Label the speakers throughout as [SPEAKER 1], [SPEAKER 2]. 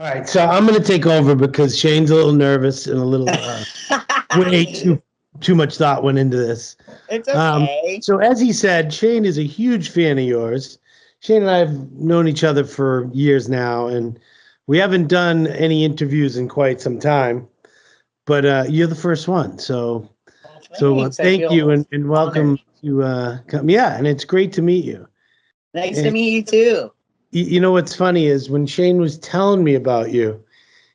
[SPEAKER 1] All right, so I'm going to take over because Shane's a little nervous and a little way too much thought went into this.
[SPEAKER 2] It's okay.
[SPEAKER 1] So as he said, Shane is a huge fan of yours. Shane and I have known each other for years now, and we haven't done any interviews in quite some time. But you're the first one, so thank you and welcome to come. Yeah, and it's great to meet you.
[SPEAKER 2] Nice to meet you too.
[SPEAKER 1] You know what's funny is when Shane was telling me about you,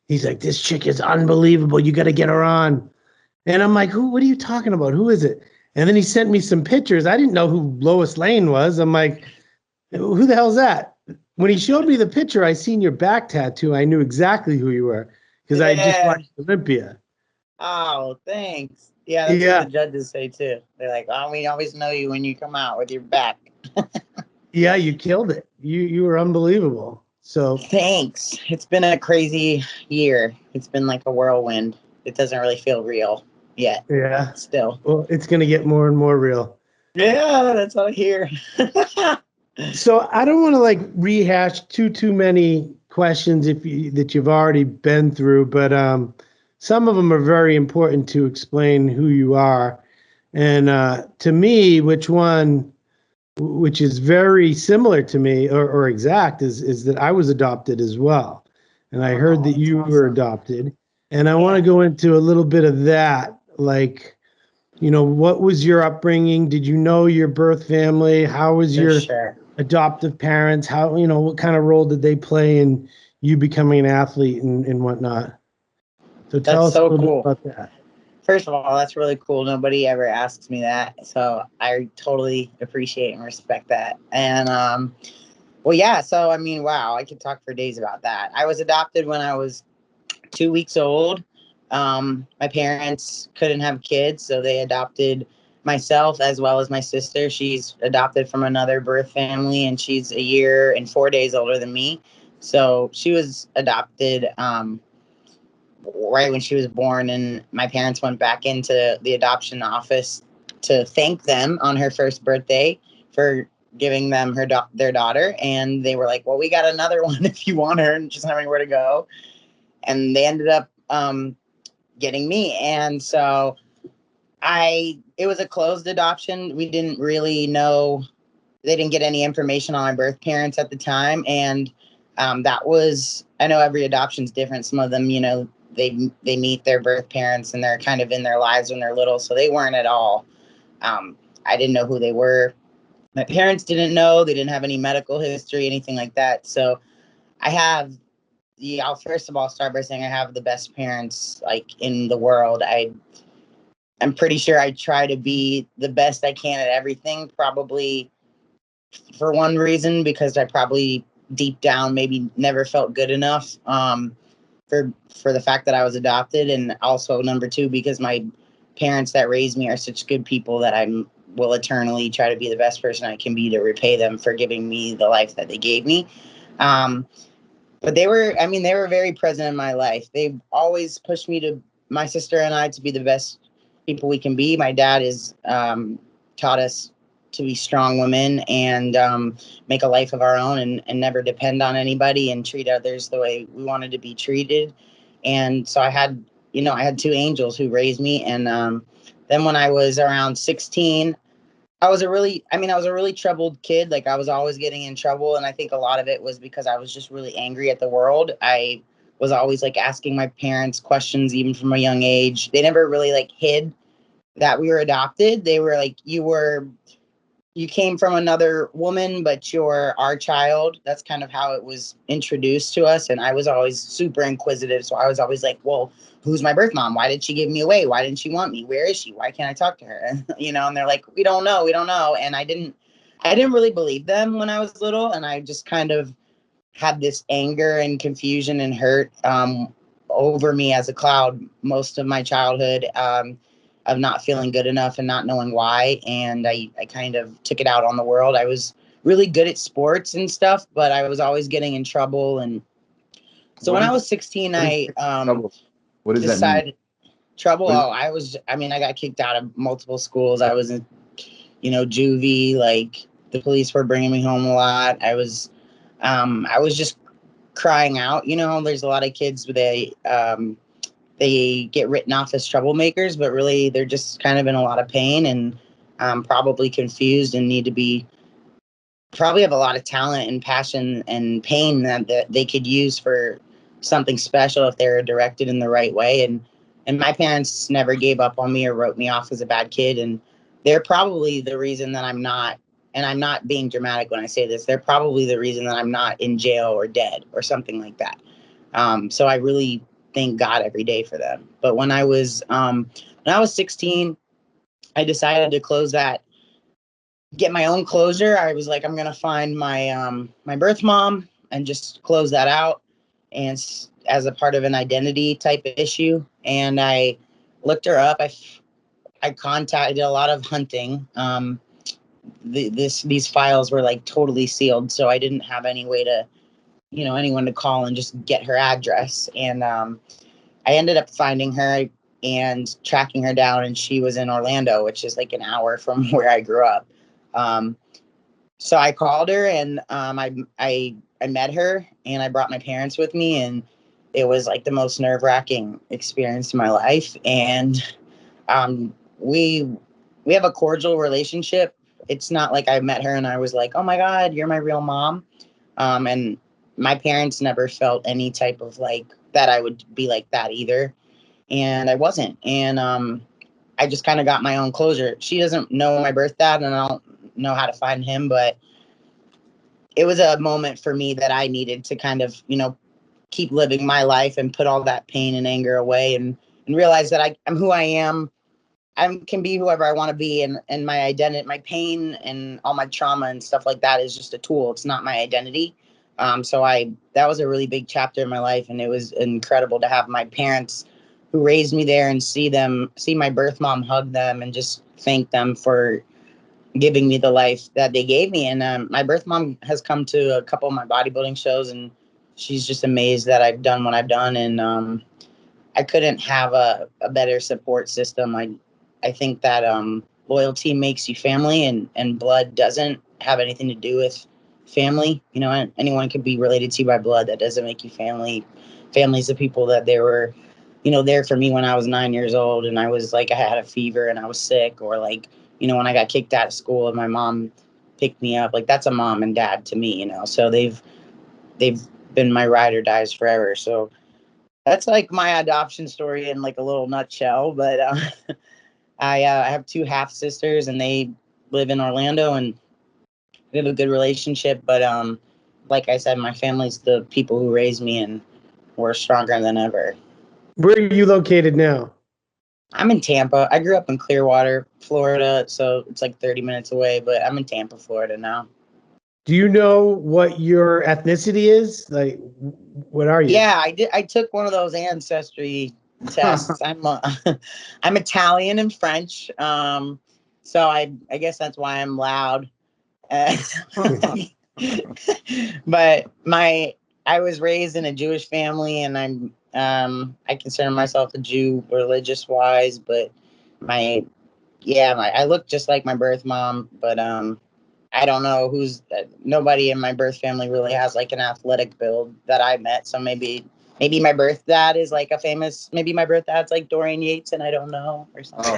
[SPEAKER 1] he's like, "This chick is unbelievable. You got to get her on." And I'm like, "Who? What are you talking about? Who is it?" And then he sent me some pictures. I didn't know who Lois Lane was. I'm like, "Who the hell's that?" When he showed me the picture, I seen your back tattoo. I knew exactly who you were because I just watched Olympia.
[SPEAKER 2] Oh, thanks. Yeah, that's what the judges say too. They're like, "Oh, we always know you when you come out with your back."
[SPEAKER 1] Yeah, you killed it. You were unbelievable. So
[SPEAKER 2] thanks. It's been a crazy year. It's been like a whirlwind. It doesn't really feel real yet.
[SPEAKER 1] Yeah.
[SPEAKER 2] Still.
[SPEAKER 1] Well, it's gonna get more and more real.
[SPEAKER 2] Yeah, that's what I hear.
[SPEAKER 1] So I don't want to like rehash too many questions that you've already been through, but some of them are very important to explain who you are. And to me, which is very similar to me or exact is that I was adopted as well. And I heard that you were adopted. And I want to go into a little bit of that. Like, what was your upbringing? Did you know your birth family? How was your adoptive parents? How, what kind of role did they play in you becoming an athlete and whatnot? So tell us a little bit about that.
[SPEAKER 2] First of all, that's really cool. Nobody ever asks me that. So I totally appreciate and respect that. And, well, yeah. So, I mean, wow, I could talk for days about that. I was adopted when I was 2 weeks old. My parents couldn't have kids, so they adopted myself as well as my sister. She's adopted from another birth family, and she's a year and 4 days older than me. So she was adopted, right when she was born, and my parents went back into the adoption office to thank them on her first birthday for giving them their daughter, and they were like, "Well, we got another one if you want her," and just not anywhere to go. And they ended up getting me, and so it was a closed adoption. We didn't really know. They didn't get any information on my birth parents at the time, and that was, I know every adoption's different. Some of them, they meet their birth parents and they're kind of in their lives when they're little, so they weren't at all. I didn't know who they were. My parents didn't know. They didn't have any medical history, anything like that. So I'll first of all start by saying I have the best parents like in the world. I'm pretty sure I try to be the best I can at everything, probably for one reason, because I probably deep down maybe never felt good enough. For the fact that I was adopted, and also number two, because my parents that raised me are such good people that I will eternally try to be the best person I can be to repay them for giving me the life that they gave me. But they were very present in my life. They've always pushed my sister and I, to be the best people we can be. My dad has taught us to be strong women and make a life of our own and never depend on anybody and treat others the way we wanted to be treated. And so I had two angels who raised me. And then when I was around 16, I was a really troubled kid. Like, I was always getting in trouble. And I think a lot of it was because I was just really angry at the world. I was always like asking my parents questions, even from a young age. They never really like hid that we were adopted. They were like, you came from another woman, but you're our child. That's kind of how it was introduced to us. And I was always super inquisitive. So I was always like, well, who's my birth mom? Why did she give me away? Why didn't she want me? Where is she? Why can't I talk to her? And, and they're like, we don't know. And I didn't really believe them when I was little. And I just kind of had this anger and confusion and hurt over me as a cloud most of my childhood. Of not feeling good enough and not knowing why. And I kind of took it out on the world. I was really good at sports and stuff, but I was always getting in trouble. And so when I was 16, I decided trouble. I got kicked out of multiple schools. I was in, juvie, like the police were bringing me home a lot. I was just crying out. You know, there's a lot of kids they get written off as troublemakers, but really they're just kind of in a lot of pain and probably confused and need to be probably have a lot of talent and passion and pain that they could use for something special if they were directed in the right way. And my parents never gave up on me or wrote me off as a bad kid. And they're probably the reason that I'm not, and I'm not being dramatic when I say this, they're probably the reason that I'm not in jail or dead or something like that. So I really thank God every day for them. But when I was 16, I decided to get my own closure. I was like, I'm gonna find my birth mom and just close that out, and as a part of an identity type of issue. And I looked her up. I contacted a lot of hunting. These files were like totally sealed, so I didn't have any way to, anyone to call and just get her address. And I ended up finding her and tracking her down, and she was in Orlando, which is like an hour from where I grew up. So I called her, and I met her, and I brought my parents with me, and it was like the most nerve-wracking experience in my life. And we have a cordial relationship. It's not like I met her and I was like, oh my God, you're my real mom. And my parents never felt any type of like that I would be like that either. And I wasn't. And I just kind of got my own closure. She doesn't know my birth dad, and I don't know how to find him, but it was a moment for me that I needed to kind of, keep living my life and put all that pain and anger away, and realize that I'm who I am. I can be whoever I want to be, and my identity, my pain and all my trauma and stuff like that is just a tool. It's not my identity. So that was a really big chapter in my life, and it was incredible to have my parents who raised me there and see my birth mom, hug them and just thank them for giving me the life that they gave me. And my birth mom has come to a couple of my bodybuilding shows, and she's just amazed that I've done what I've done. And I couldn't have a better support system. I think that loyalty makes you family, and blood doesn't have anything to do with family. Anyone can be related to you by blood. That doesn't make you family. Family's the people that they were, there for me when I was 9 years old and I was like, I had a fever and I was sick, or like, when I got kicked out of school and my mom picked me up. Like, that's a mom and dad to me, So they've been my ride or dies forever. So that's like my adoption story in like a little nutshell. But I have two half sisters, and they live in Orlando, and we have a good relationship. But like I said, my family's the people who raised me, and we're stronger than ever.
[SPEAKER 1] Where are you located now?
[SPEAKER 2] I'm in Tampa. I grew up in Clearwater, Florida, so it's like 30 minutes away, but I'm in Tampa, Florida now.
[SPEAKER 1] Do you know what your ethnicity is? Like, what are you?
[SPEAKER 2] Yeah, I did. I took one of those ancestry tests. I'm Italian and French. So I guess that's why I'm loud. But I was raised in a Jewish family, and I consider myself a Jew religious wise, but I look just like my birth mom, but I don't know nobody in my birth family really has like an athletic build that I met. So maybe my birth dad is like maybe my birth dad's like Dorian Yates, and I don't know, or something.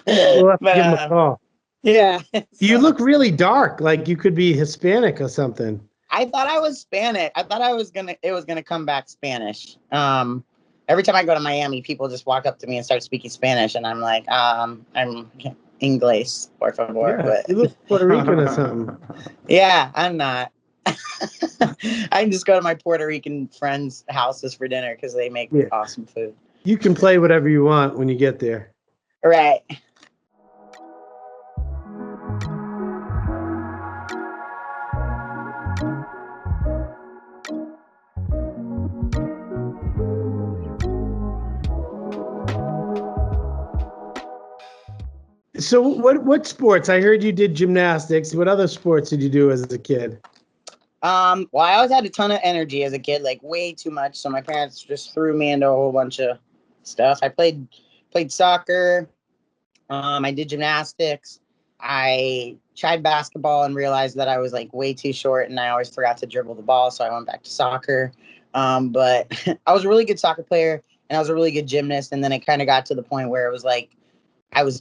[SPEAKER 1] We'll have to give him a call.
[SPEAKER 2] Yeah.
[SPEAKER 1] You look really dark, like you could be Hispanic or something.
[SPEAKER 2] I thought I was Spanish. I thought it was gonna come back Spanish. Every time I go to Miami, people just walk up to me and start speaking Spanish, and I'm like, I'm Inglés, por favor.
[SPEAKER 1] Yeah,
[SPEAKER 2] but
[SPEAKER 1] you look Puerto Rican or something.
[SPEAKER 2] Yeah, I'm not. I can just go to my Puerto Rican friends' houses for dinner because they make awesome food.
[SPEAKER 1] You can play whatever you want when you get there.
[SPEAKER 2] Right.
[SPEAKER 1] So what sports? I heard you did gymnastics. What other sports did you do as a kid?
[SPEAKER 2] Well, I always had a ton of energy as a kid, like way too much. So my parents just threw me into a whole bunch of stuff. I played soccer. I did gymnastics. I tried basketball and realized that I was like way too short and I always forgot to dribble the ball. So I went back to soccer. But I was a really good soccer player and I was a really good gymnast. And then it kind of got to the point where it was like, I was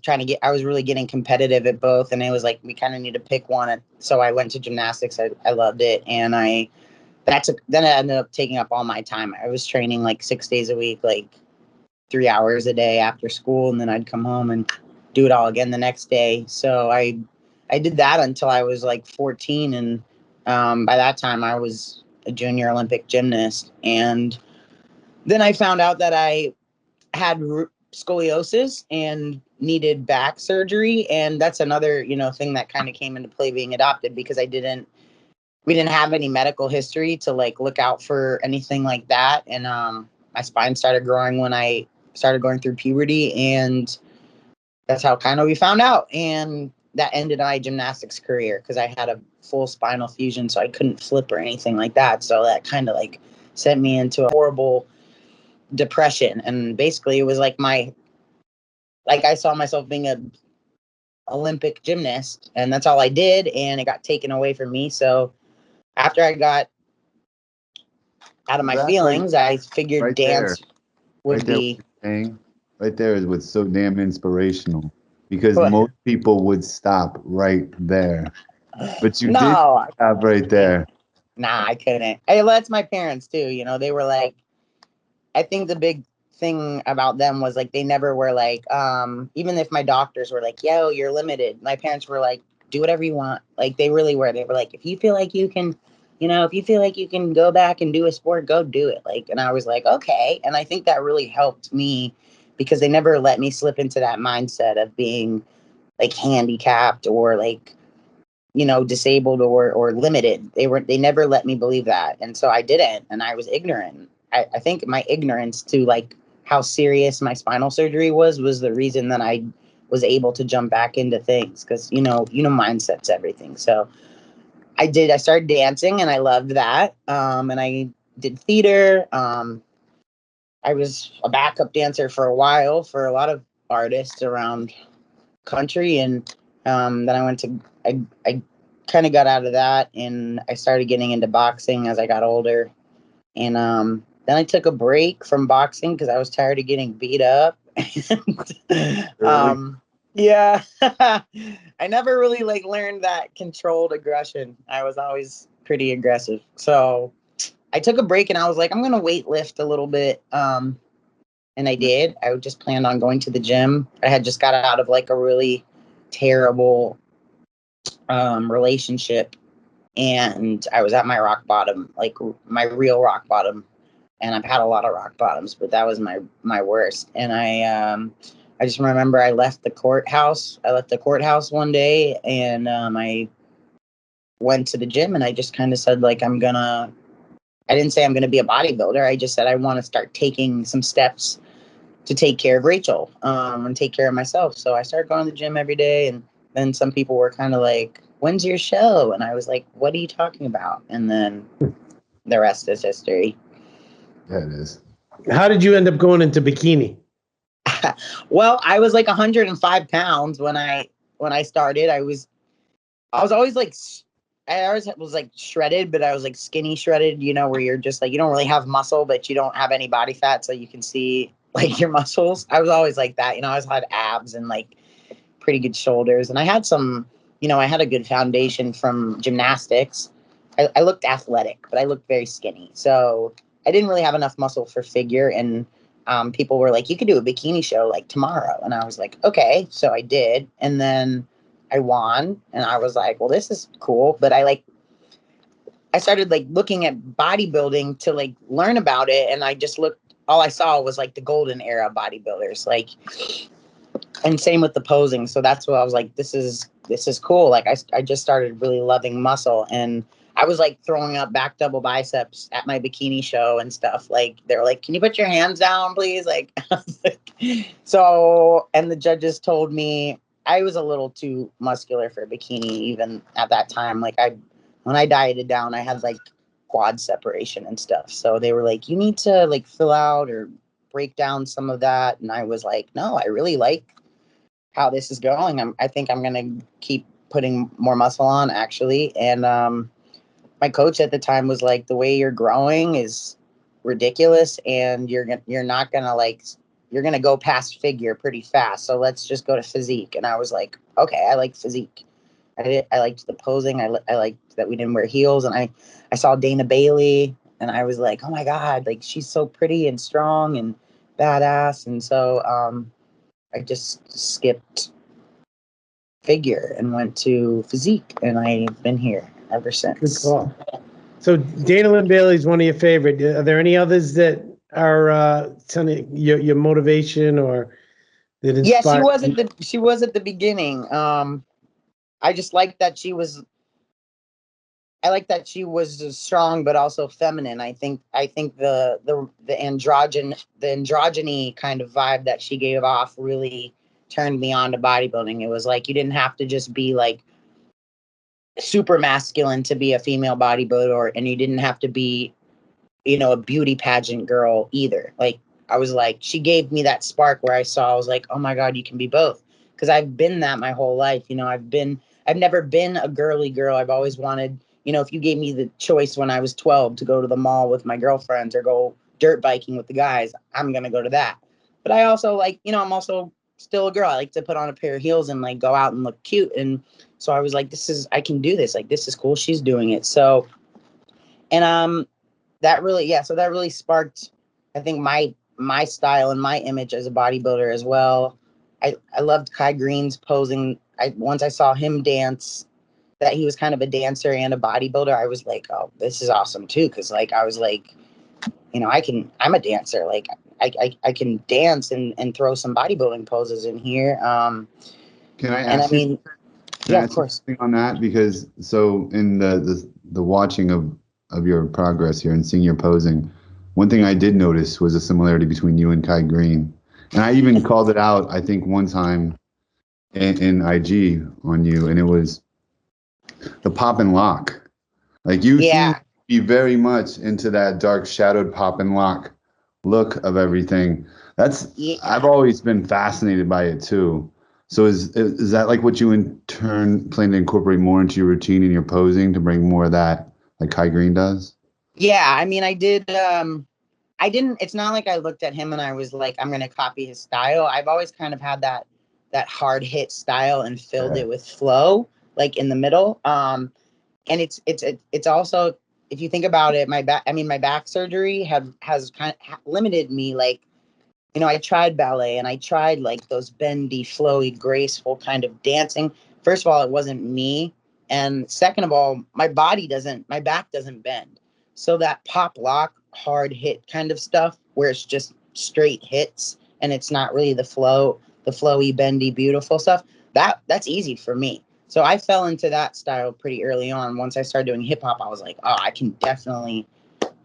[SPEAKER 2] really getting competitive at both. And it was like, we kind of need to pick one. So I went to gymnastics. I loved it. And then it ended up taking up all my time. I was training like 6 days a week, like 3 hours a day after school. And then I'd come home and do it all again the next day. So I did that until I was like 14. And by that time I was a junior Olympic gymnast. And then I found out that I had scoliosis and needed back surgery. And that's another, thing that kind of came into play being adopted, because we didn't have any medical history to like look out for anything like that. And my spine started growing when I started going through puberty, and that's how kind of we found out. And that ended my gymnastics career because I had a full spinal fusion, so I couldn't flip or anything like that. So that kind of like sent me into a horrible depression. And basically it was like I saw myself being a Olympic gymnast, and that's all I did, and it got taken away from me. So after I got out of my feelings, I figured dance would be
[SPEAKER 3] right there is what's so damn inspirational, because most people would stop right there, but you did stop right there.
[SPEAKER 2] Nah, I couldn't. That's my parents too. They were like, I think the big thing about them was like, they never were like, even if my doctors were like, yo, you're limited, my parents were like, do whatever you want. Like, they really were. They were like, if you feel like you can, if you feel like you can go back and do a sport, go do it. Like, and I was like, okay. And I think that really helped me, because they never let me slip into that mindset of being like handicapped or like, disabled or limited. They never let me believe that. And so I didn't, and I was ignorant. I think my ignorance to like how serious my spinal surgery was the reason that I was able to jump back into things. Cause mindset's everything. So I started dancing and I loved that. And I did theater. I was a backup dancer for a while for a lot of artists around country. And then I kind of got out of that, and I started getting into boxing as I got older. And then I took a break from boxing because I was tired of getting beat up. Yeah, I never really like learned that controlled aggression. I was always pretty aggressive. So I took a break and I was like, I'm going to weight lift a little bit. And I did. I just planned on going to the gym. I had just got out of like a really terrible relationship, and I was at my rock bottom, like my real rock bottom. And I've had a lot of rock bottoms, but that was my worst. And I just remember I left the courthouse. One day, and I went to the gym, and I just kind of said like, I didn't say I'm gonna be a bodybuilder. I just said I want to start taking some steps to take care of Rachel, and take care of myself. So I started going to the gym every day, and then some people were kind of like, when's your show? And I was like, what are you talking about? And then the rest is history.
[SPEAKER 3] Yeah, it is.
[SPEAKER 1] How did you end up going into bikini?
[SPEAKER 2] Well, I was like 105 pounds when I started. I was always like, I always was like shredded, but I was like skinny shredded, where you're just like, you don't really have muscle, but you don't have any body fat. So you can see like your muscles. I was always like that. I always had abs and like pretty good shoulders. And I had some, I had a good foundation from gymnastics. I looked athletic, but I looked very skinny. So I didn't really have enough muscle for figure. And people were like, you could do a bikini show like tomorrow. And I was like, okay. So I did. And then I won. And I was like, well, this is cool. But I started like looking at bodybuilding to like learn about it. And I just all I saw was like the golden era bodybuilders. Like, and same with the posing. So that's what I was like, this is cool. Like I just started really loving muscle, and I was like throwing up back double biceps at my bikini show and stuff. Like, they were like, can you put your hands down, please? Like, so, and the judges told me I was a little too muscular for bikini even at that time. Like when I dieted down, I had like quad separation and stuff. So they were like, you need to like fill out or break down some of that. And I was like, no, I really like how this is going. I think I'm going to keep putting more muscle on, actually. And my coach at the time was like, the way you're growing is ridiculous, and you're not gonna like, you're gonna go past figure pretty fast. So let's just go to physique. And I was like, okay, I like physique. I liked the posing. I liked that we didn't wear heels. And I saw Dana Bailey, and I was like, oh my God, like she's so pretty and strong and badass. And so I just skipped figure and went to physique, and I've been here ever since.
[SPEAKER 1] Good call. So Dana Lynn Bailey is one of your favorite. Are there any others that are telling your motivation or that inspire?
[SPEAKER 2] Yeah, she was at the beginning. I just liked that she was. I like that she was strong, but also feminine. I think the androgyny kind of vibe that she gave off really turned me on to bodybuilding. It was like, you didn't have to just be like super masculine to be a female bodybuilder, and you didn't have to be, a beauty pageant girl either. Like, I was like, she gave me that spark where I was like, oh my God, you can be both. Because I've been that my whole life. I've never been a girly girl. I've always wanted, if you gave me the choice when I was 12 to go to the mall with my girlfriends or go dirt biking with the guys, I'm going to go to that. But I also like, I'm also still a girl. I like to put on a pair of heels and like go out and look cute. And so I was like, I can do this. Like, this is cool. She's doing it. So, and that really sparked, I think, my style and my image as a bodybuilder as well. I loved Kai Green's posing. Once I saw him dance, that he was kind of a dancer and a bodybuilder, I was like, oh, this is awesome too. Cause like, I was like, I'm a dancer. Like I can dance and throw some bodybuilding poses in here.
[SPEAKER 3] Can I ask you?
[SPEAKER 2] Yeah, of course.
[SPEAKER 3] On that, because so in the watching of your progress here and seeing your posing, one thing I did notice was a similarity between you and Kai Green, and I even called it out, I think, one time in IG on you, and it was the pop and lock. Like, you seem to be very much into that dark shadowed pop and lock look of everything. I've always been fascinated by it too. So is that like what you in turn plan to incorporate more into your routine and your posing to bring more of that like Kai Green does?
[SPEAKER 2] Yeah, I mean, I did. It's not like I looked at him and I was like, I'm going to copy his style. I've always kind of had that hard hit style and filled it with flow, like in the middle. And it's also, if you think about it, my back surgery has kind of limited me. Like, I tried ballet and I tried like those bendy, flowy, graceful kind of dancing. First of all, it wasn't me. And second of all, my back doesn't bend. So that pop lock, hard hit kind of stuff where it's just straight hits and it's not really the flowy, bendy, beautiful stuff. That's easy for me. So I fell into that style pretty early on. Once I started doing hip hop, I was like, oh, I can definitely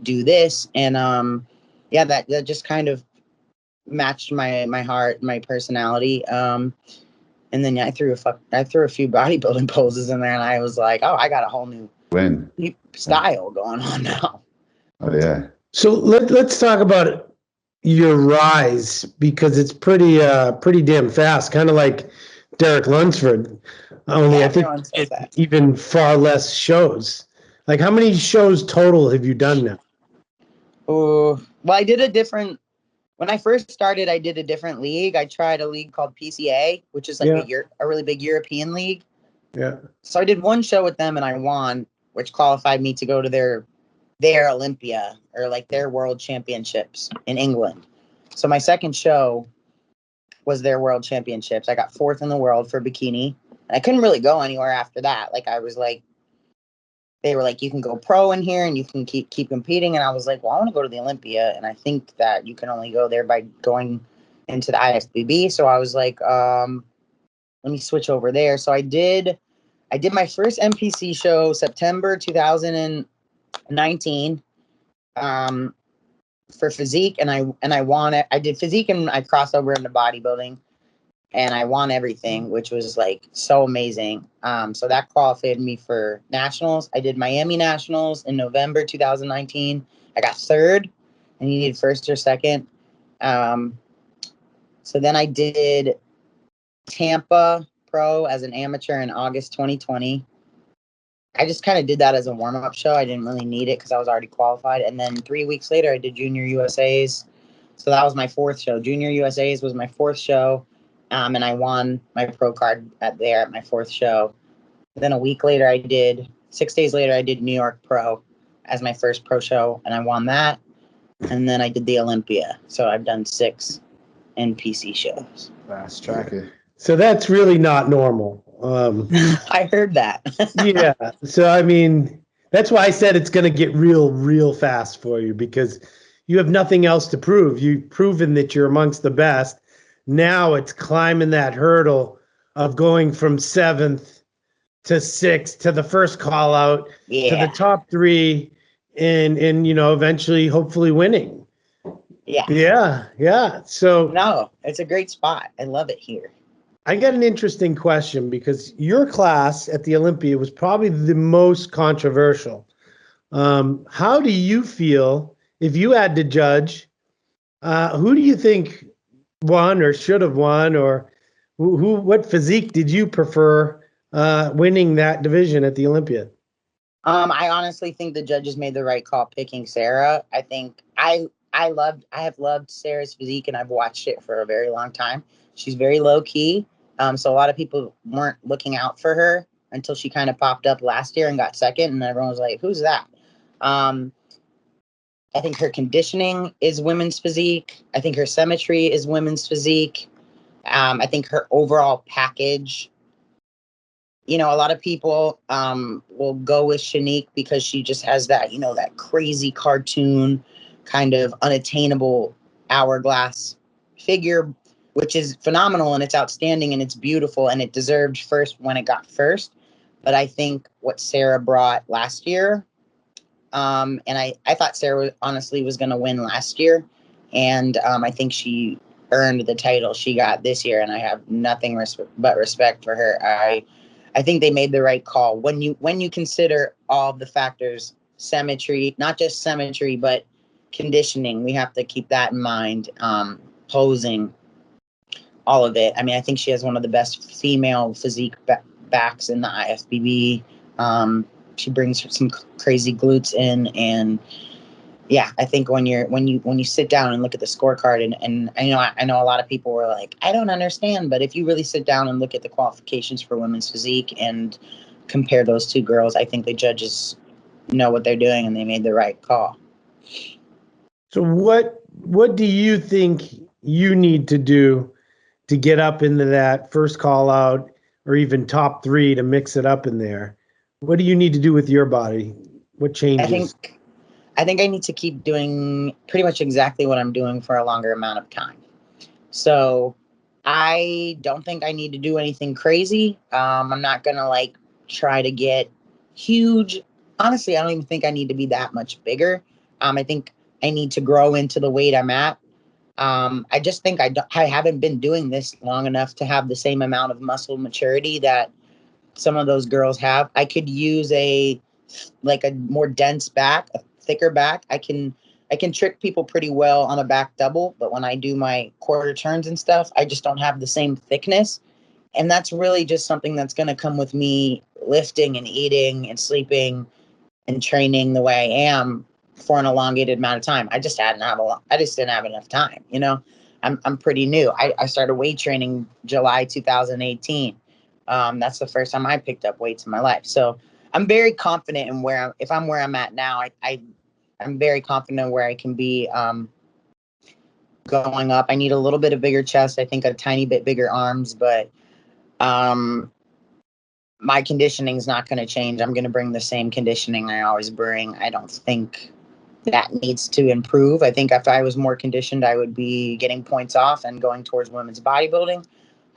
[SPEAKER 2] do this. And that just kind of matched my heart, my personality. And then I threw a few bodybuilding poses in there, and I was like, oh, I got a whole new style going on now.
[SPEAKER 3] Oh yeah.
[SPEAKER 1] So let's talk about your rise, because it's pretty damn fast, kind of like Derek Lunsford. Only I think even far less shows. Like, how many shows total have you done now?
[SPEAKER 2] Oh, well, when I first started, I did a different league. I tried a league called PCA, which is like a really big European league.
[SPEAKER 1] Yeah.
[SPEAKER 2] So I did one show with them and I won, which qualified me to go to their Olympia, or like their world championships in England. So my second show was their world championships. I got 4th in the world for bikini, and I couldn't really go anywhere after that. Like, I was like, they were like, you can go pro in here and you can keep competing. And I was like, well, I want to go to the Olympia. And I think that you can only go there by going into the IFBB. So I was like, let me switch over there. So I did my first NPC show, September 2019, for physique. And I won it. I did physique and I crossed over into bodybuilding. And I won everything, which was like so amazing. So that qualified me for nationals. I did Miami Nationals in November 2019. I got 3rd, and you needed 1st or 2nd. So then I did Tampa pro as an amateur in August 2020. I just kind of did that as a warm-up show. I didn't really need it because I was already qualified. And then 3 weeks later, I did Junior USA's. So that was my fourth show. Junior USA's was my fourth show. And I won my pro card at my fourth show. Then a week later, 6 days later, I did New York Pro as my first pro show, and I won that. And then I did the Olympia. So I've done 6 NPC shows.
[SPEAKER 1] Fast tracker. So that's really not normal.
[SPEAKER 2] I heard that.
[SPEAKER 1] Yeah. So, I mean, that's why I said it's going to get real fast for you, because you have nothing else to prove. You've proven that you're amongst the best. Now it's climbing that hurdle of going from 7th to 6th to the first call out to the top 3 and eventually hopefully winning. Yeah. So
[SPEAKER 2] no, it's a great spot. I love it here.
[SPEAKER 1] I got an interesting question, because your class at the Olympia was probably the most controversial. How do you feel if you had to judge? Who do you think won or should have won, or what physique did you prefer winning that division at the Olympia?
[SPEAKER 2] I honestly think the judges made the right call picking Sarah. I think I have loved Sarah's physique, and I've watched it for a very long time. She's very low key. So a lot of people weren't looking out for her until she kind of popped up last year and got second, and everyone was like, who's that? I think her conditioning is women's physique. I think her symmetry is women's physique. I think her overall package, a lot of people will go with Shanique because she just has that, that crazy cartoon kind of unattainable hourglass figure, which is phenomenal and it's outstanding and it's beautiful and it deserved first when it got first. But I think what Sarah brought last year, and I thought Sarah honestly was going to win last year. And I think she earned the title she got this year. And I have nothing but respect for her. I think they made the right call. When you consider all of the factors, symmetry, not just symmetry, but conditioning, we have to keep that in mind. Posing, all of it. I mean, I think she has one of the best female physique backs in the IFBB. She brings some crazy glutes in, and yeah, I think when you sit down and look at the scorecard, and I know a lot of people were like, I don't understand, but if you really sit down and look at the qualifications for women's physique and compare those two girls, I think the judges know what they're doing and they made the right call.
[SPEAKER 1] So what do you think you need to do to get up into that first call out or even top 3 to mix it up in there? What do you need to do with your body? What changes?
[SPEAKER 2] I think I need to keep doing pretty much exactly what I'm doing for a longer amount of time. So I don't think I need to do anything crazy. I'm not going to try to get huge. Honestly, I don't even think I need to be that much bigger. I think I need to grow into the weight I'm at. I just think I haven't been doing this long enough to have the same amount of muscle maturity that some of those girls have. I could use a more dense back, a thicker back. I can trick people pretty well on a back double, but when I do my quarter turns and stuff, I just don't have the same thickness. And that's really just something that's going to come with me lifting and eating and sleeping and training the way I am for an elongated amount of time. I just didn't have enough time. I'm pretty new. I started weight training July 2018. That's the first time I picked up weights in my life. So I'm very confident in if I'm where I'm at now, I'm very confident where I can be going up. I need a little bit of bigger chest. I think a tiny bit bigger arms, but my conditioning is not going to change. I'm going to bring the same conditioning I always bring. I don't think that needs to improve. I think if I was more conditioned, I would be getting points off and going towards women's bodybuilding.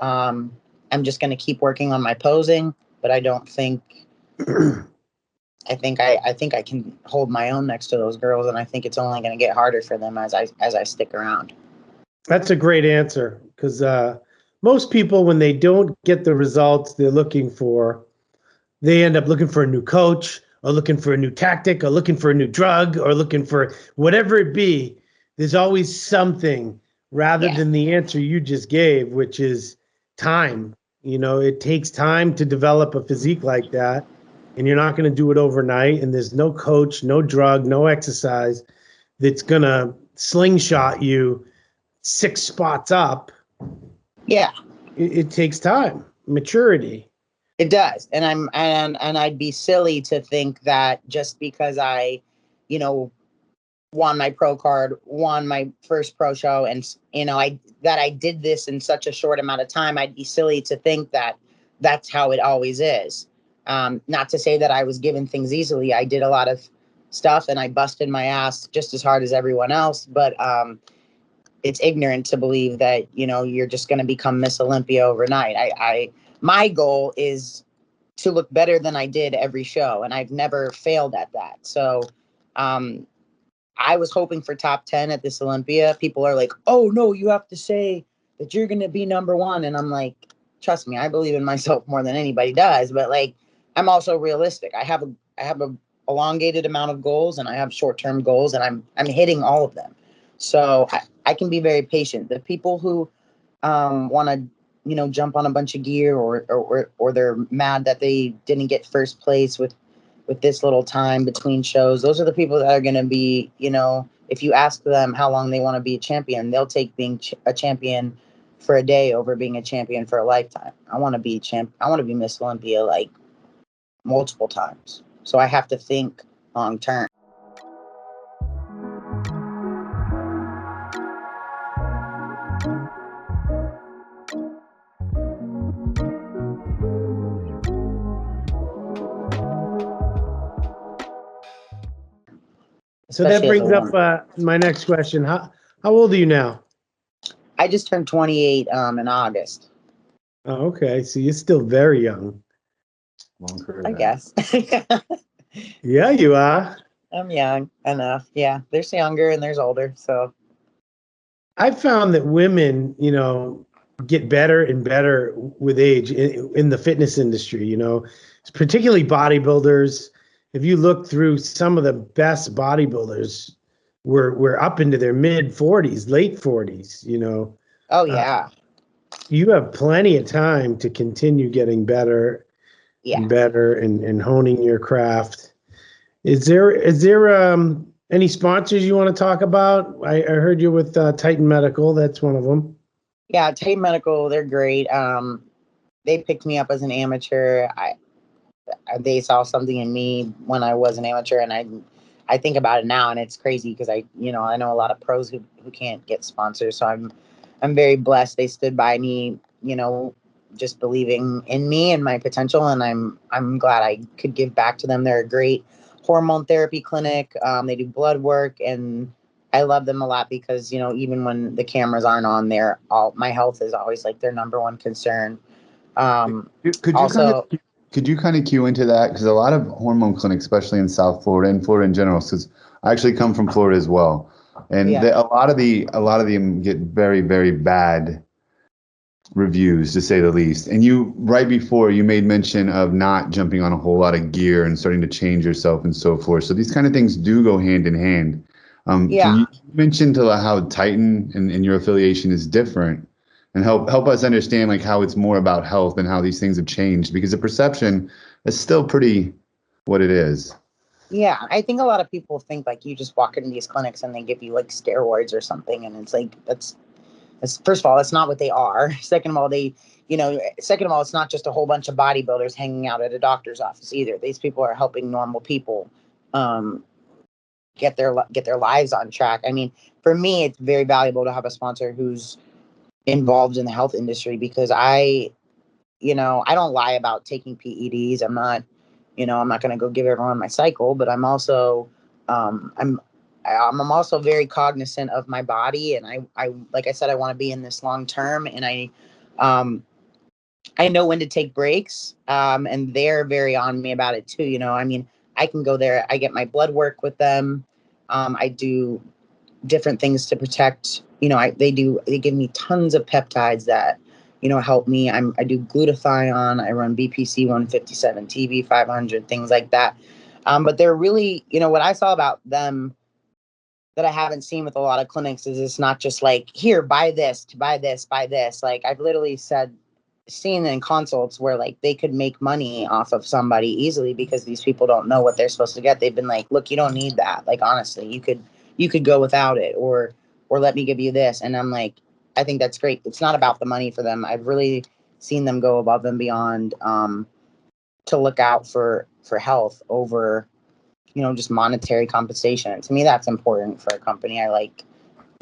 [SPEAKER 2] I'm just going to keep working on my posing, but I don't think. I think I can hold my own next to those girls, and I think it's only going to get harder for them as I stick around.
[SPEAKER 1] That's a great answer, because most people, when they don't get the results they're looking for, they end up looking for a new coach or looking for a new tactic or looking for a new drug or looking for whatever it be. There's always something rather than the answer you just gave, which is time. You know, it takes time to develop a physique like that, and you're not going to do it overnight. And there's no coach, no drug, no exercise that's going to slingshot you 6 spots up.
[SPEAKER 2] Yeah,
[SPEAKER 1] It takes time, maturity.
[SPEAKER 2] it does. And I'd be silly to think that just because I, you know, won my pro card, won my first pro show, and I did this in such a short amount of time, I'd be silly to think that that's how it always is. Not to say that I was given things easily. I did a lot of stuff and I busted my ass just as hard as everyone else, but it's ignorant to believe that, you're just going to become Miss Olympia overnight. My goal is to look better than I did every show, and I've never failed at that. So, I was hoping for top 10 at this Olympia. People are like, oh no, you have to say that you're going to be number one. And I'm like, trust me, I believe in myself more than anybody does. But like, I'm also realistic. I have a elongated amount of goals, and I have short-term goals, and I'm hitting all of them. So I can be very patient. The people who want to, jump on a bunch of gear, or they're mad that they didn't get first place with this little time between shows, those are the people that are going to be, if you ask them how long they want to be a champion, they'll take being a champion for a day over being a champion for a lifetime. I want to be I want to be Miss Olympia like multiple times. So I have to think long term.
[SPEAKER 1] So that
[SPEAKER 2] Especially as a
[SPEAKER 1] brings up
[SPEAKER 2] woman.
[SPEAKER 1] my next question. How old are you now?
[SPEAKER 2] I just turned 28 in August.
[SPEAKER 1] Oh, okay. So you're still very young.
[SPEAKER 3] Long career
[SPEAKER 2] I
[SPEAKER 3] then.
[SPEAKER 2] guess.
[SPEAKER 1] Yeah, you are.
[SPEAKER 2] I'm young enough. Yeah, there's younger and there's older. So
[SPEAKER 1] I found that women, get better and better with age in the fitness industry, particularly bodybuilders. If you look through some of the best bodybuilders, we're up into their mid 40s, late 40s.
[SPEAKER 2] oh
[SPEAKER 1] Uh,
[SPEAKER 2] yeah.
[SPEAKER 1] you have plenty of time to continue getting better
[SPEAKER 2] Yeah.
[SPEAKER 1] and better and honing your craft. Is there any sponsors you want to talk about? I heard you with Titan Medical. That's one of them.
[SPEAKER 2] Yeah, Tate Medical, they're great. They picked me up as an amateur. They saw something in me when I was an amateur, and I think about it now, and it's crazy because I know a lot of pros who can't get sponsors. So I'm very blessed. They stood by me, just believing in me and my potential, and I'm glad I could give back to them. They're a great hormone therapy clinic. They do blood work, and I love them a lot because even when the cameras aren't on there, my health is always like their number one concern.
[SPEAKER 3] Could you kind of
[SPEAKER 2] Also,
[SPEAKER 3] cue into that? Because a lot of hormone clinics, especially in South Florida and Florida in general, because I actually come from Florida as well, and
[SPEAKER 2] Yeah.
[SPEAKER 3] a lot of them get very, very bad reviews, to say the least. And you, right before, you made mention of not jumping on a whole lot of gear and starting to change yourself and so forth. So these kind of things do go hand in hand.
[SPEAKER 2] Yeah.
[SPEAKER 3] Can you mention to how Titan and your affiliation is different, and help us understand like how it's more about health and how these things have changed, because the perception is still pretty what it is.
[SPEAKER 2] Yeah, I think a lot of people think like you just walk into these clinics and they give you like steroids or something, and it's like that's first of all, that's not what they are. Second of all, it's not just a whole bunch of bodybuilders hanging out at a doctor's office either. These people are helping normal people um, get their lives on track. I mean, for me, it's very valuable to have a sponsor who's involved in the health industry because I don't lie about taking PEDs. I'm not going to go give everyone my cycle, but I'm also, I'm also very cognizant of my body. And I like I said, I want to be in this long term, and um, I know when to take breaks. And they're very on me about it too. I mean, I can go there. I get my blood work with them. I do different things to protect. They give me tons of peptides that help me. I do glutathione. I run BPC 157, TB 500, things like that. But they're really, what I saw about them that I haven't seen with a lot of clinics is it's not just like, here, buy this, buy this, buy this. Like I've literally said, seen in consults where like they could make money off of somebody easily because these people don't know what they're supposed to get. They've been like, look, you don't need that. Like, honestly, you could go without it, or let me give you this. And I'm like, I think that's great. It's not about the money for them. I've really seen them go above and beyond to look out for health over, just monetary compensation. To me, that's important for a company. I like,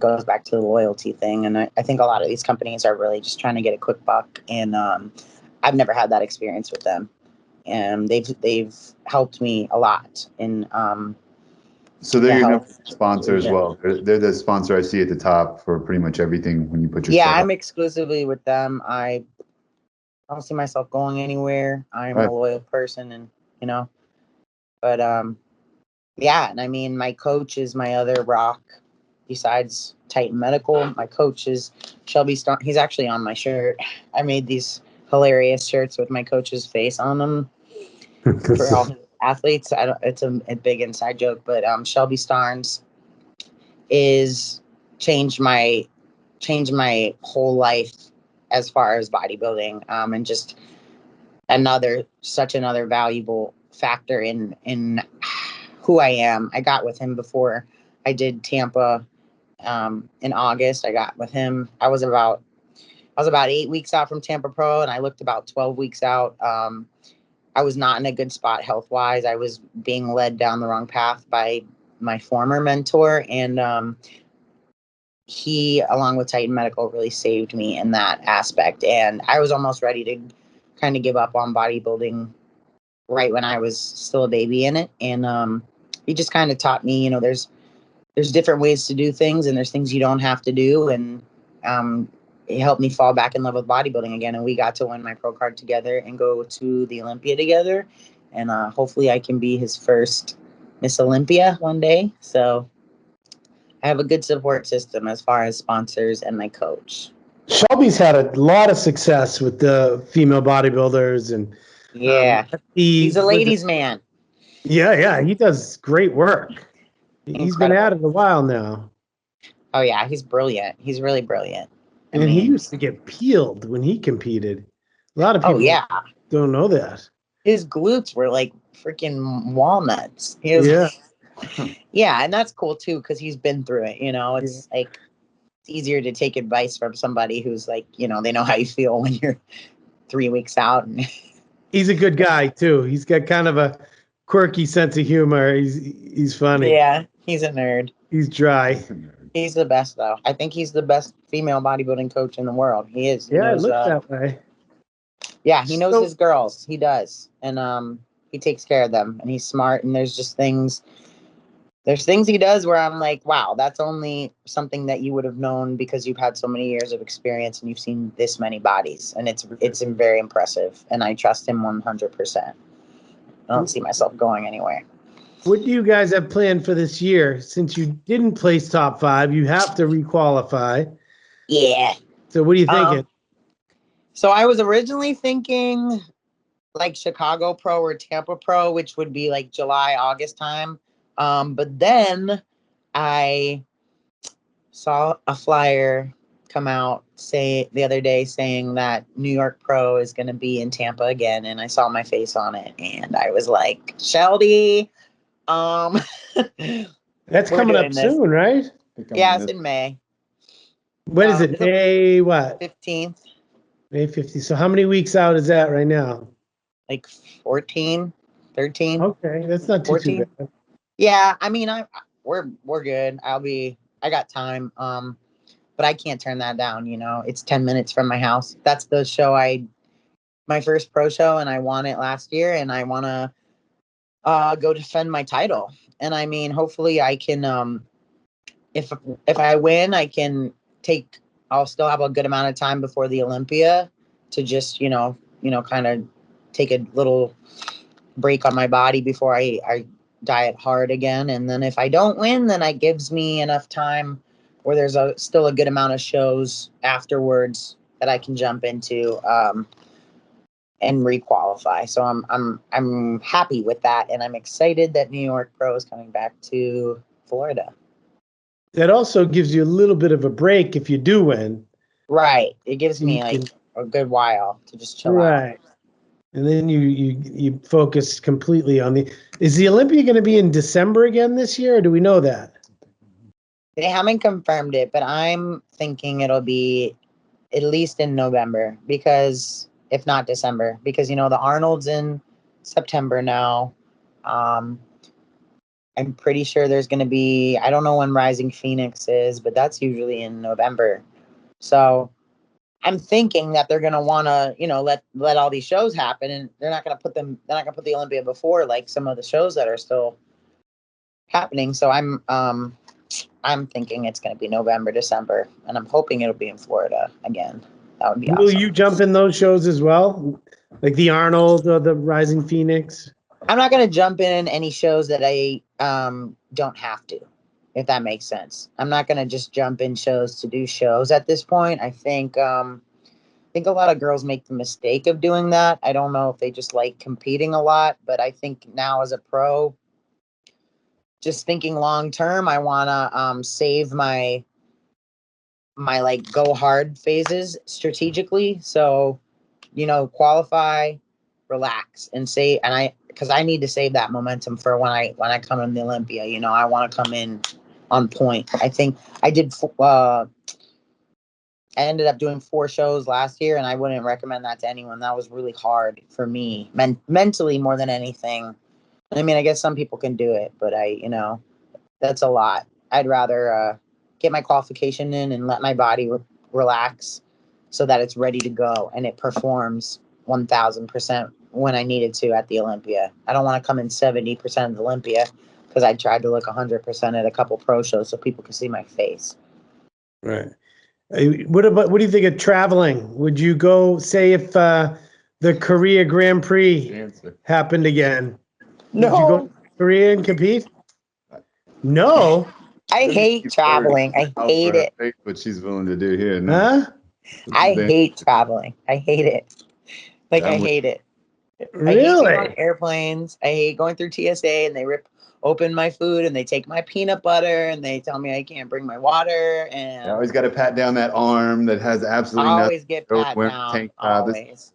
[SPEAKER 2] goes back to the loyalty thing. And I think a lot of these companies are really just trying to get a quick buck. And I've never had that experience with them. And they've helped me a lot in
[SPEAKER 3] So they're
[SPEAKER 2] the
[SPEAKER 3] your
[SPEAKER 2] health.
[SPEAKER 3] number one sponsor as well. They're the sponsor I see at the top for pretty much everything when you put your
[SPEAKER 2] Yeah,
[SPEAKER 3] stuff
[SPEAKER 2] I'm
[SPEAKER 3] up.
[SPEAKER 2] exclusively with them. I don't see myself going anywhere. I'm
[SPEAKER 3] Right.
[SPEAKER 2] a loyal person, and but yeah, and I mean, my coach is my other rock besides Titan Medical. My coach is Shelby Starr. He's actually on my shirt. I made these hilarious shirts with my coach's face on them for all his athletes. It's a big inside joke, but Shelby Starnes is changed my whole life as far as bodybuilding, and just such another valuable factor in who I am. I got with him before I did Tampa in August. I got with him. I was about 8 weeks out from Tampa Pro, and I looked about 12 weeks out. I was not in a good spot health wise. I was being led down the wrong path by my former mentor, and he, along with Titan Medical, really saved me in that aspect. And I was almost ready to kind of give up on bodybuilding right when I was still a baby in it. And he just kind of taught me, there's different ways to do things, and there's things you don't have to do. And it helped me fall back in love with bodybuilding again. And we got to win my pro card together and go to the Olympia together. And hopefully I can be his first Miss Olympia one day. So I have a good support system as far as sponsors and my coach.
[SPEAKER 1] Shelby's had a lot of success with the female bodybuilders, and
[SPEAKER 2] Yeah, he's a ladies' man.
[SPEAKER 1] Yeah, he does great work. He's been
[SPEAKER 2] Incredible.
[SPEAKER 1] at it a while now.
[SPEAKER 2] Oh yeah, he's brilliant. He's really brilliant.
[SPEAKER 1] And he used to get peeled when he competed. A lot of people don't know that.
[SPEAKER 2] His glutes were like freaking walnuts.
[SPEAKER 1] Yeah.
[SPEAKER 2] Yeah, and that's cool too, because he's been through it. It's like it's easier to take advice from somebody who's like, they know how you feel when you're 3 weeks out. And
[SPEAKER 1] he's a good guy too. He's got kind of a quirky sense of humor. He's funny.
[SPEAKER 2] Yeah, he's a nerd.
[SPEAKER 1] He's dry.
[SPEAKER 2] He's the best though. I think he's the best female bodybuilding coach in the world. He is.
[SPEAKER 1] Yeah, it looks that way.
[SPEAKER 2] Yeah, he knows his girls. He does. And he takes care of them, and he's smart. And there's things he does where I'm like, wow, that's only something that you would have known because you've had so many years of experience and you've seen this many bodies. And it's very impressive. And I trust him 100%. I don't see myself going anywhere.
[SPEAKER 1] What do you guys have planned for this year? Since you didn't place top 5, you have to requalify.
[SPEAKER 2] Yeah.
[SPEAKER 1] So what are you thinking?
[SPEAKER 2] So I was originally thinking like Chicago Pro or Tampa Pro, which would be like July, August time. But then I saw a flyer come out the other day saying that New York Pro is going to be in Tampa again. And I saw my face on it, and I was like, Shelby,
[SPEAKER 1] that's coming up soon, right?
[SPEAKER 2] Yeah, it's in May.
[SPEAKER 1] When is it? May what?
[SPEAKER 2] 15th.
[SPEAKER 1] May 15th. So how many weeks out is that right now?
[SPEAKER 2] Like 14, 13.
[SPEAKER 1] Okay, that's not too bad.
[SPEAKER 2] Yeah, I mean, we're good. I got time. But I can't turn that down. It's 10 minutes from my house. That's the show my first pro show, and I won it last year, and I want to go defend my title. And I mean, hopefully I can, if I win, I'll still have a good amount of time before the Olympia to just, kind of take a little break on my body before I diet hard again. And then if I don't win, then it gives me enough time where there's still a good amount of shows afterwards that I can jump into and requalify. So I'm happy with that, and I'm excited that New York Pro is coming back to Florida.
[SPEAKER 1] That also gives you a little bit of a break if you do win.
[SPEAKER 2] Right. It gives me like a good while to just chill out.
[SPEAKER 1] Right. And then you focus completely on is the Olympia going to be in December again this year, or do we know that?
[SPEAKER 2] They haven't confirmed it, but I'm thinking it'll be at least in November, because if not December, because the Arnold's in September now. I'm pretty sure there's going to be, I don't know when Rising Phoenix is, but that's usually in November. So I'm thinking that they're going to want to, let all these shows happen, and they're not going to put the Olympia before like some of the shows that are still happening. So I'm thinking it's going to be November, December, and I'm hoping it'll be in Florida again. That would be awesome.
[SPEAKER 1] Will you jump in those shows as well? Like the Arnold or the Rising Phoenix?
[SPEAKER 2] I'm not going to jump in any shows that I don't have to, if that makes sense. I'm not going to just jump in shows to do shows at this point. I think a lot of girls make the mistake of doing that. I don't know if they just like competing a lot, but I think now as a pro, just thinking long term, I want to save my like go hard phases strategically. So, qualify, relax, and because I need to save that momentum for when I come in the Olympia. I want to come in on point. I think I did. I ended up doing 4 shows last year, and I wouldn't recommend that to anyone. That was really hard for me, mentally more than anything. I mean, I guess some people can do it, but that's a lot. I'd rather get my qualification in and let my body relax so that it's ready to go and it performs 1,000% when I needed to at the Olympia. I don't want to come in 70% of the Olympia because I tried to look 100% at a couple pro shows so people can see my face.
[SPEAKER 1] Right. What do you think of traveling? Would you go, say, if the Korea Grand Prix happened again?
[SPEAKER 2] No.
[SPEAKER 1] Would you go to Korea and compete? No.
[SPEAKER 2] I hate traveling. I hate it.
[SPEAKER 3] What she's willing to do here. No.
[SPEAKER 1] Huh?
[SPEAKER 2] I hate traveling. I hate it. I hate it.
[SPEAKER 1] Really?
[SPEAKER 2] I hate being on airplanes. I hate going through TSA and they rip open my food and they take my peanut butter and they tell me I can't bring my water. And
[SPEAKER 3] I always got to pat down that arm that has absolutely nothing.
[SPEAKER 2] Always get pat down.
[SPEAKER 3] Tank top.
[SPEAKER 2] Always.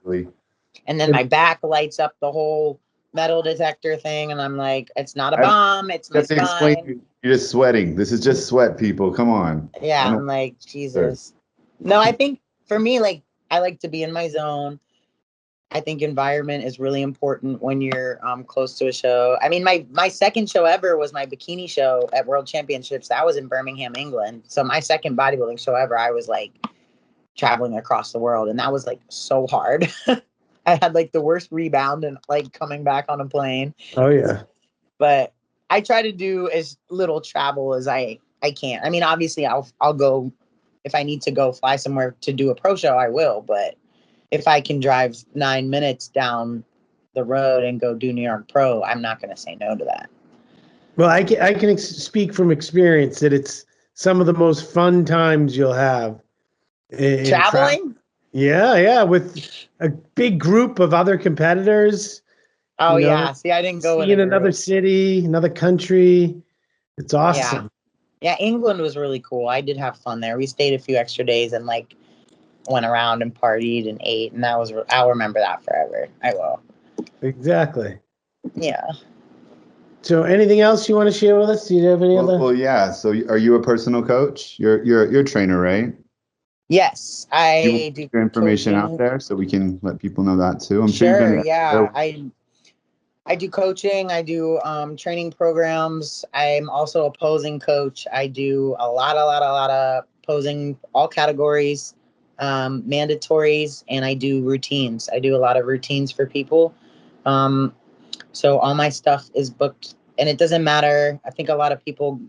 [SPEAKER 2] And then my back lights up the whole metal detector thing, and I'm like, it's not a bomb. It's my spine.
[SPEAKER 3] You're just sweating. This is just sweat, people. Come on.
[SPEAKER 2] Yeah, I'm like, Jesus. No, I think for me, like, I like to be in my zone. I think environment is really important when you're close to a show. I mean, my second show ever was my bikini show at World Championships. That was in Birmingham, England. So my second bodybuilding show ever, I was like traveling across the world, and that was like so hard. I had like the worst rebound and like coming back on a plane.
[SPEAKER 1] Oh yeah.
[SPEAKER 2] But I try to do as little travel as I can. I mean, obviously I'll go if I need to go fly somewhere to do a pro show, I will. But if I can drive 9 minutes down the road and go do New York Pro, I'm not going to say no to that.
[SPEAKER 1] Well, I can speak from experience that it's some of the most fun times you'll have.
[SPEAKER 2] Traveling?
[SPEAKER 1] Yeah, with a big group of other competitors.
[SPEAKER 2] Oh, yeah. See, I didn't go
[SPEAKER 1] in another city, another country. It's awesome.
[SPEAKER 2] Yeah, England was really cool. I did have fun there. We stayed a few extra days and like went around and partied and ate, and I'll remember that forever. I will.
[SPEAKER 1] Exactly.
[SPEAKER 2] Yeah.
[SPEAKER 3] So
[SPEAKER 1] anything else you want to share with us? Do you have any other?
[SPEAKER 3] Well, yeah. So are you a personal coach? You're a trainer, right?
[SPEAKER 2] Yes, I do.
[SPEAKER 3] Your information coaching out there so we can let people know that too. I'm
[SPEAKER 2] sure. Yeah, I do coaching. I do training programs. I'm also a posing coach. I do a lot of posing, all categories, mandatories, and I do routines. I do a lot of routines for people. So all my stuff is booked, and it doesn't matter. I think a lot of people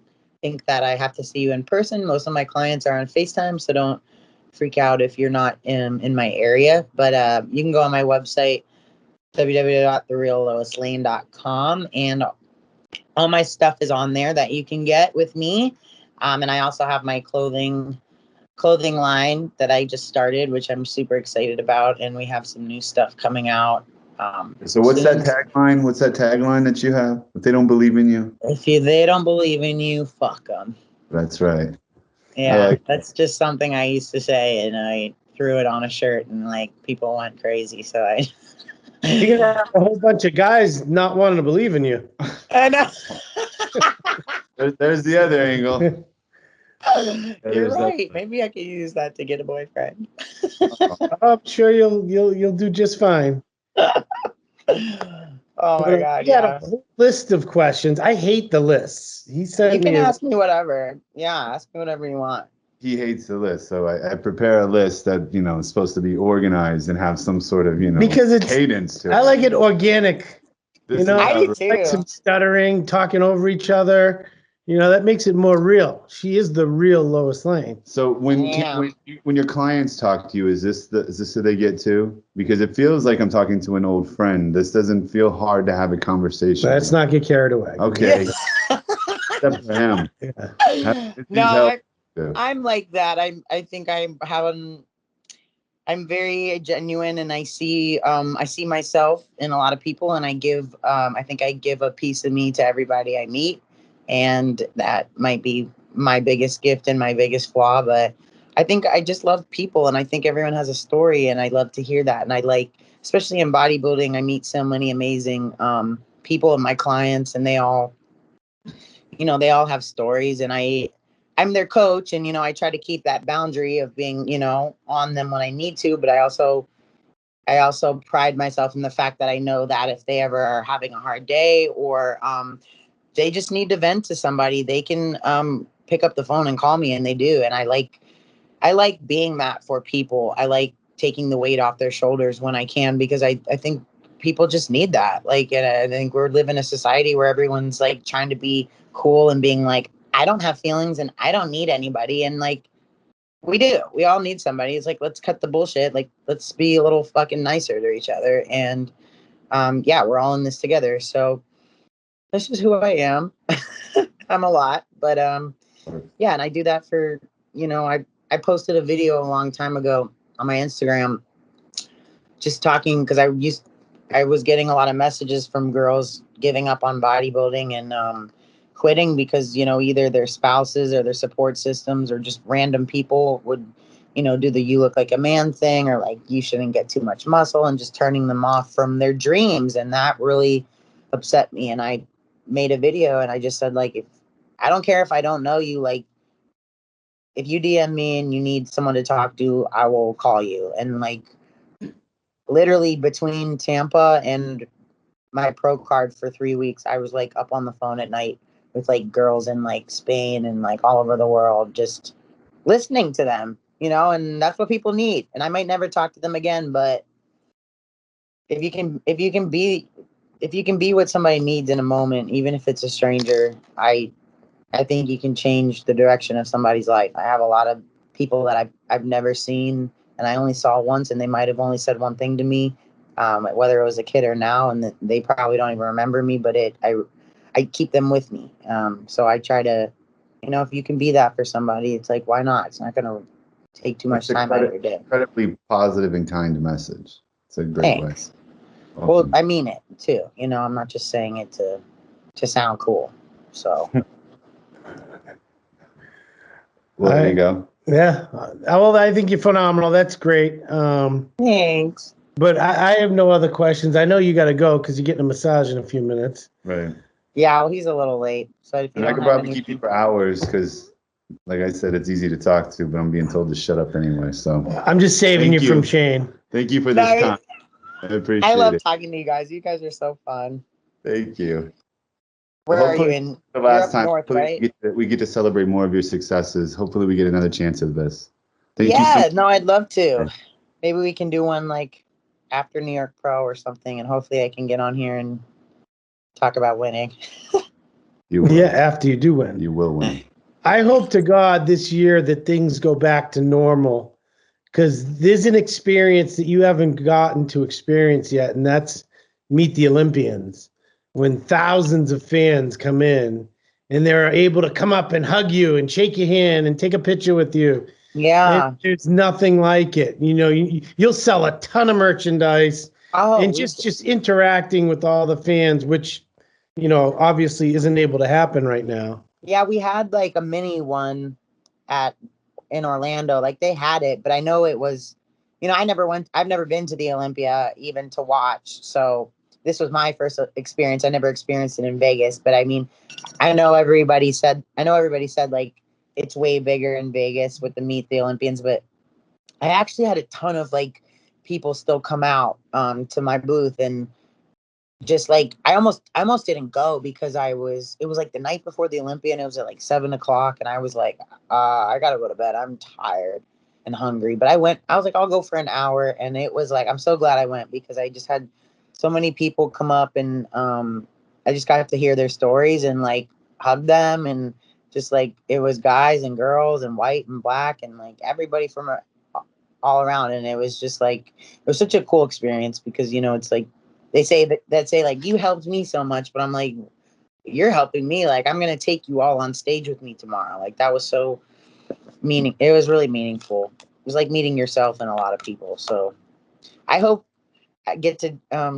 [SPEAKER 2] think that I have to see you in person. Most of my clients are on FaceTime, so don't freak out if you're not in my area. But you can go on my website, www.therealloislane.com, and all my stuff is on there that you can get with me. And I also have my clothing line that I just started, which I'm super excited about, and we have some new stuff coming out.
[SPEAKER 3] So what's that tagline? What's that tagline that you have? If they don't believe in you,
[SPEAKER 2] they don't believe in you, fuck them.
[SPEAKER 3] That's right.
[SPEAKER 2] Yeah, that's just something I used to say, and I threw it on a shirt and like people went crazy. So
[SPEAKER 1] You're gonna have a whole bunch of guys not wanting to believe in you.
[SPEAKER 2] I know.
[SPEAKER 3] There's the other angle.
[SPEAKER 2] You're right. Maybe I could use that to get a boyfriend.
[SPEAKER 1] I'm sure you'll do just fine.
[SPEAKER 2] Oh my God.
[SPEAKER 1] He had
[SPEAKER 2] Yeah.
[SPEAKER 1] a whole list of questions. I hate the lists. He
[SPEAKER 2] You
[SPEAKER 1] sent
[SPEAKER 2] can
[SPEAKER 1] me.
[SPEAKER 2] ask me whatever. Yeah. Ask me whatever you want.
[SPEAKER 3] He hates the list, so I prepare a list that is supposed to be organized and have some sort of
[SPEAKER 1] Because it's
[SPEAKER 3] cadence to it.
[SPEAKER 1] I like it organic.
[SPEAKER 3] This is
[SPEAKER 2] I
[SPEAKER 3] how-
[SPEAKER 2] do too.
[SPEAKER 1] Like some stuttering, talking over each other. That makes it more real. She is the real Lois Lane.
[SPEAKER 3] So when
[SPEAKER 2] Yeah.
[SPEAKER 3] when your clients talk to you, is this who they get to? Because it feels like I'm talking to an old friend. This doesn't feel hard to have a conversation.
[SPEAKER 1] Let's not get carried away.
[SPEAKER 3] Okay. Except for him.
[SPEAKER 1] Yeah.
[SPEAKER 2] No, I'm like that. I think I'm very genuine, and I see myself in a lot of people, and I think I give a piece of me to everybody I meet, and that might be my biggest gift and my biggest flaw, but I think I just love people, and I think everyone has a story, and I love to hear that. And I like, especially in bodybuilding, I meet so many amazing people and my clients, and they all have stories, and I'm their coach, and I try to keep that boundary of being on them when I need to, but I also pride myself in the fact that I know that if they ever are having a hard day, or they just need to vent to somebody, they can pick up the phone and call me, and they do. And I like being that for people. I like taking the weight off their shoulders when I can, because I think people just need that. Like, and I think we're living in a society where everyone's like trying to be cool and being like, I don't have feelings and I don't need anybody. And like, we do. We all need somebody. It's like, let's cut the bullshit. Like, let's be a little fucking nicer to each other. And yeah, we're all in this together. So this is who I am. I'm a lot, but yeah, and I do that for, I posted a video a long time ago on my Instagram just talking, because I was getting a lot of messages from girls giving up on bodybuilding and quitting because, either their spouses or their support systems or just random people would, do the "you look like a man" thing, or like, you shouldn't get too much muscle, and just turning them off from their dreams. And that really upset me. And I made a video, and I just said, like, I don't care if I don't know you, like, if you DM me and you need someone to talk to, I will call you. And like, literally between Tampa and my pro card for 3 weeks, I was like up on the phone at night with like girls in like Spain and like all over the world, just listening to them, and that's what people need. And I might never talk to them again, but if you can be what somebody needs in a moment, even if it's a stranger, I think you can change the direction of somebody's life. I have a lot of people that I've never seen, and I only saw once, and they might have only said one thing to me, whether it was a kid or now, and they probably don't even remember me, but I keep them with me. So I try to, if you can be that for somebody, it's like, why not? It's not going to take too much time out of your day.
[SPEAKER 3] Incredibly positive and kind message. It's a great way.
[SPEAKER 2] Well, I mean it too. I'm not just saying it to sound cool. So.
[SPEAKER 3] Well, there you go.
[SPEAKER 1] Yeah. Well, I think you're phenomenal. That's great.
[SPEAKER 2] Thanks.
[SPEAKER 1] But I have no other questions. I know you got to go because you're getting a massage in a few minutes.
[SPEAKER 3] Right.
[SPEAKER 2] Yeah, well, he's a little late. So if you
[SPEAKER 3] I could probably keep you for hours because, like I said, it's easy to talk to, but I'm being told to shut up anyway. So
[SPEAKER 1] I'm just saving you from Shane.
[SPEAKER 3] Thank you for this time. I appreciate it.
[SPEAKER 2] I love talking to you guys. You guys are so fun.
[SPEAKER 3] Thank you.
[SPEAKER 2] Where are you in?
[SPEAKER 3] The last time
[SPEAKER 2] north, right?
[SPEAKER 3] we get to celebrate more of your successes. Hopefully we get another chance at this.
[SPEAKER 2] Thank you. No, I'd love to. Maybe we can do one like after New York Pro or something, and hopefully I can get on here and talk about winning.
[SPEAKER 1] Yeah, after you do win.
[SPEAKER 3] You will win.
[SPEAKER 1] I hope to God this year that things go back to normal, because there's an experience that you haven't gotten to experience yet, and that's meet the Olympians. When thousands of fans come in and they're able to come up and hug you and shake your hand and take a picture with you.
[SPEAKER 2] Yeah.
[SPEAKER 1] There's nothing like it. You'll sell a ton of merchandise and just interacting with all the fans, which, obviously isn't able to happen right now.
[SPEAKER 2] Yeah, we had like a mini one in Orlando. Like they had it, but I know it was I've never been to the Olympia even to watch. So this was my first experience. I never experienced it in Vegas, but I mean, I know everybody said like it's way bigger in Vegas with the Meet the Olympians, but I actually had a ton of like people still come out to my booth, and just like I almost didn't go because it was like the night before the Olympian. It was at like 7 o'clock, and I was like, I gotta go to bed. I'm tired and hungry. But I was like, I'll go for an hour, and it was like I'm so glad I went because I just had so many people come up, and I just got to hear their stories and like hug them, and just like it was guys and girls and white and black and like everybody from all around, and it was just like it was such a cool experience because it's like they say like you helped me so much, but I'm like you're helping me, like I'm gonna take you all on stage with me tomorrow. Like that was so it was really meaningful. It was like meeting yourself and a lot of people. So I hope I get to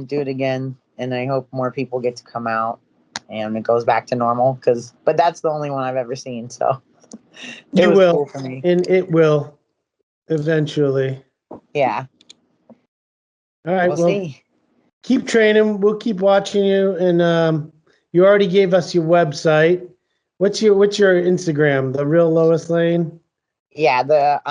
[SPEAKER 2] do it again, and I hope more people get to come out and it goes back to normal, but that's the only one I've ever seen, so it was cool for me.
[SPEAKER 1] And it will eventually.
[SPEAKER 2] Yeah.
[SPEAKER 1] All right,
[SPEAKER 2] We'll see.
[SPEAKER 1] Keep training. We'll keep watching you. And you already gave us your website. What's your Instagram? The Real Lois Lane?
[SPEAKER 2] Yeah, the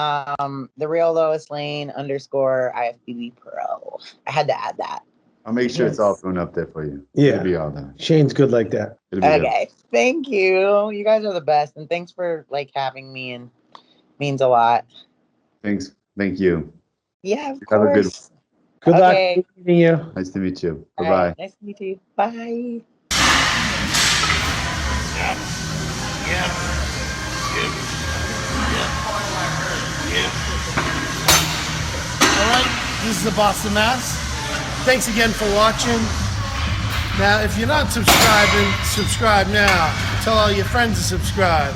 [SPEAKER 2] Real Lois Lane _ IFBB Pro. I had to add that.
[SPEAKER 3] I'll make sure it's all thrown up there for you.
[SPEAKER 1] Yeah.
[SPEAKER 3] It'll be all there.
[SPEAKER 1] Shane's good like that.
[SPEAKER 2] Okay. Thank you. You guys are the best, and thanks for like having me, and means a lot.
[SPEAKER 3] Thanks. Thank you.
[SPEAKER 2] Yeah, of
[SPEAKER 3] Have a good
[SPEAKER 2] course.
[SPEAKER 1] Good luck meeting you.
[SPEAKER 3] Nice to meet you.
[SPEAKER 2] All
[SPEAKER 3] Bye-bye.
[SPEAKER 2] right, nice to meet you. Bye.
[SPEAKER 1] All right, this is the Boston Mass. Thanks again for watching. Now, if you're not subscribing, subscribe now. Tell all your friends to subscribe.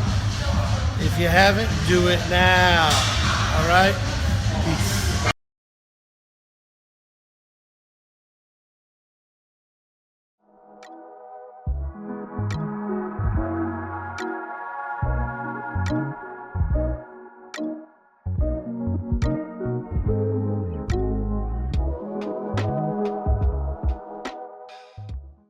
[SPEAKER 1] If you haven't, do it now. All right?